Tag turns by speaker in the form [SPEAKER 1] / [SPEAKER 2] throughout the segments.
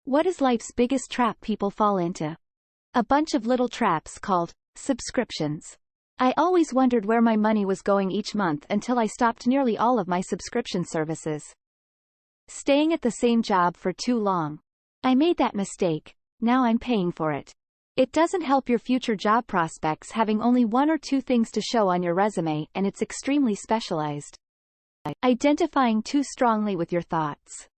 [SPEAKER 1] What is life's biggest trap people fall into? A bunch of little traps called subscriptions. I always wondered where my money was going each month until I stopped nearly all of my subscription services. Staying at the same job for too long. I made that mistake. Now I'm paying for it. It doesn't help your future job prospects having only one or two things to show on your resume, and it's extremely specialized. Identifying too strongly with your thoughts.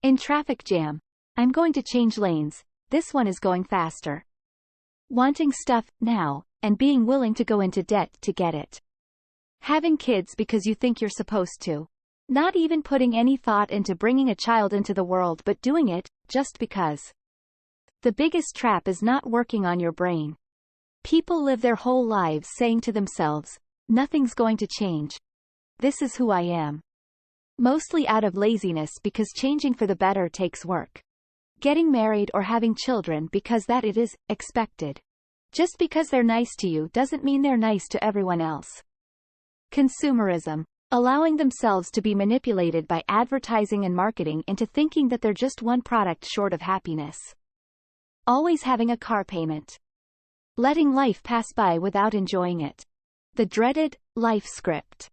[SPEAKER 1] In traffic jam. I'm going to change lanes. This one is going faster. Wanting stuff now, and being willing to go into debt to get it. Having kids because you think you're supposed to. Not even putting any thought into bringing a child into the world but doing it, just because. The biggest trap is not working on your brain. People live their whole lives saying to themselves, nothing's going to change. This is who I am. Mostly out of laziness because changing for the better takes work. Getting married or having children because that it is expected. Just because they're nice to you doesn't mean they're nice to everyone else. Consumerism. Allowing themselves to be manipulated by advertising and marketing into thinking that they're just one product short of happiness. Always having a car payment. Letting life pass by without enjoying it. The dreaded life script.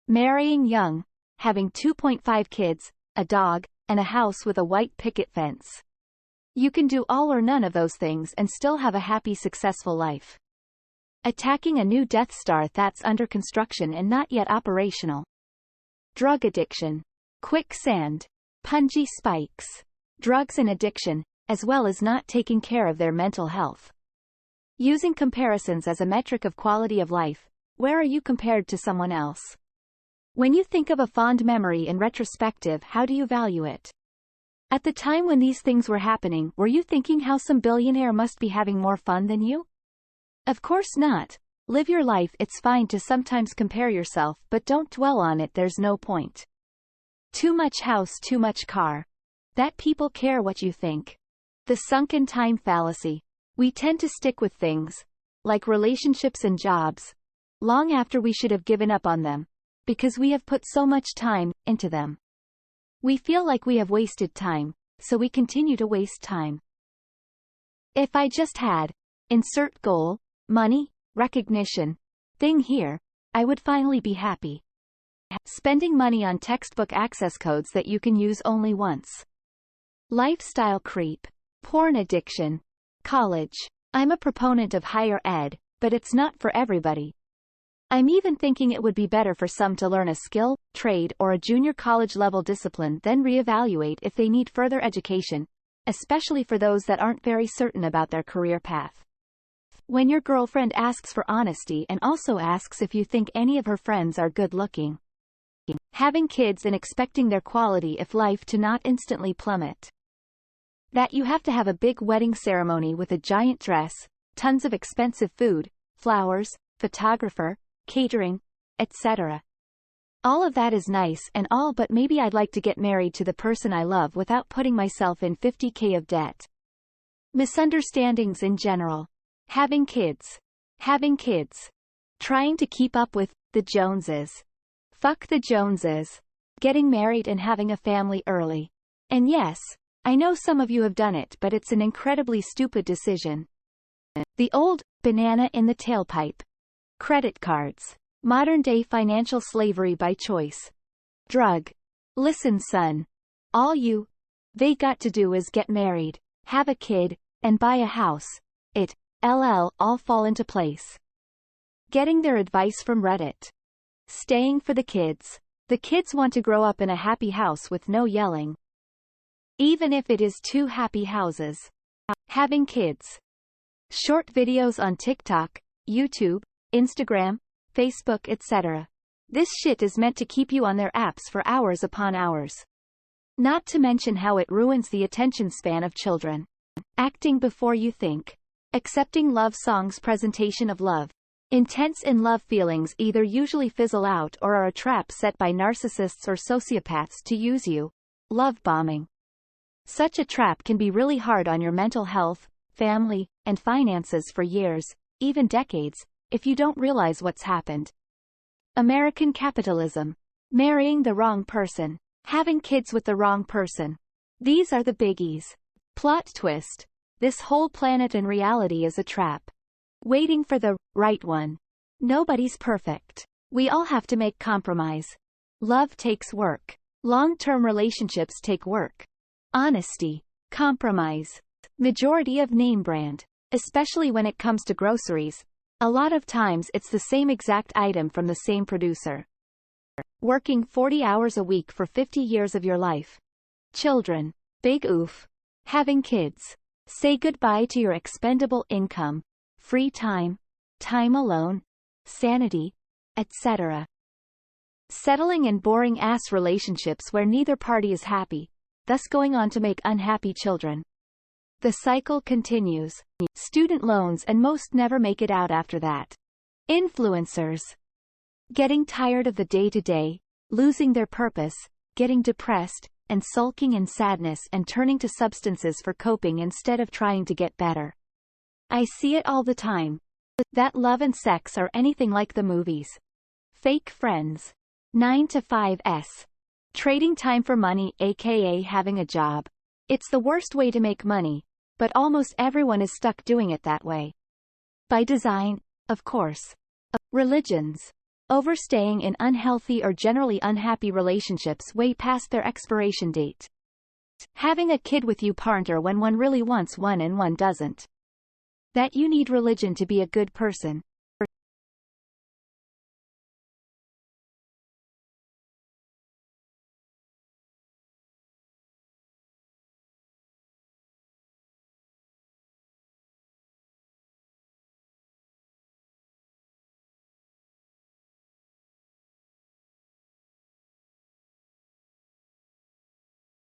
[SPEAKER 1] Marrying young. Having 2.5 kids, a dog, and a house with a white picket fence. You can do all or none of those things and still have a happy, successful life. Attacking a new Death Star that's under construction and not yet operational. Drug addiction. Quicksand. Punji spikes. Drugs and addiction, as well as not taking care of their mental health. Using comparisons as a metric of quality of life. Where are you compared to someone else? When you think of a fond memory in retrospective, how do you value it? At the time when these things were happening, were you thinking how some billionaire must be having more fun than you? Of course not. Live your life. It's fine to sometimes compare yourself, but don't dwell on it. There's no point. Too much house, too much car. That people care what you think. The sunken time fallacy. We tend to stick with things, like relationships and jobs, long after we should have given up on them, because we have put so much time into them. We feel like we have wasted time, so we continue to waste time. If I just had, insert goal, money, recognition, thing here, I would finally be happy. Spending money on textbook access codes that you can use only once. Lifestyle creep. Porn addiction. College. I'm a proponent of higher ed, but it's not for everybody. I'm even thinking it would be better for some to learn a skill, trade, or a junior college level discipline, then reevaluate if they need further education, especially for those that aren't very certain about their career path. When your girlfriend asks for honesty and also asks if you think any of her friends are good looking. Having kids and expecting their quality of life to not instantly plummet. That you have to have a big wedding ceremony with a giant dress, tons of expensive food, flowers, photographer, catering, etc. All of that is nice and all, but maybe I'd like to get married to the person I love without putting myself in $50,000 of debt. Misunderstandings in general. Having kids. Having kids. Trying to keep up with the Joneses. Fuck the Joneses. Getting married and having a family early. And yes, I know some of you have done it, but it's an incredibly stupid decision. The old banana in the tailpipe. Credit cards. Modern-day financial slavery by choice. Drug. Listen, son. All they got to do is get married, have a kid, and buy a house. All fall into place. Getting their advice from Reddit. Staying for the kids. The kids want to grow up in a happy house with no yelling. Even if it is two happy houses. Having kids. Short videos on TikTok, YouTube, Instagram, Facebook, etc. This shit is meant to keep you on their apps for hours upon hours. Not to mention how it ruins the attention span of children. Acting before you think. Accepting love songs. Presentation of love. Intense in love feelings either usually fizzle out or are a trap set by narcissists or sociopaths to use you. Love bombing. Such a trap can be really hard on your mental health, family, and finances for years, even decades, if you don't realize what's happened. American capitalism. Marrying the wrong person. Having kids with the wrong person. These are the biggies. Plot twist. This whole planet and reality is a trap. Waiting for the right one. Nobody's perfect. We all have to make compromise. Love takes work. Long-term relationships take work. Honesty. Compromise. Majority of name brand. Especially when it comes to groceries. A lot of times it's the same exact item from the same producer. Working 40 hours a week for 50 years of your life. Children. Big oof. Having kids. Say goodbye to your expendable income. Free time. Time alone. Sanity. Etc. Settling in boring-ass relationships where neither party is happy, thus going on to make unhappy children. The cycle continues. Student loans and most never make it out after that. Influencers. Getting tired of the day-to-day, losing their purpose, getting depressed, and sulking in sadness and turning to substances for coping instead of trying to get better. I see it all the time. That love and sex are anything like the movies. Fake friends. 9 to 5s. Trading time for money, aka having a job. It's the worst way to make money, but almost everyone is stuck doing it that way. By design, of course. Religions. Overstaying in unhealthy or generally unhappy relationships way past their expiration date. Having a kid with you partner when one really wants one and one doesn't. That you need religion to be a good person.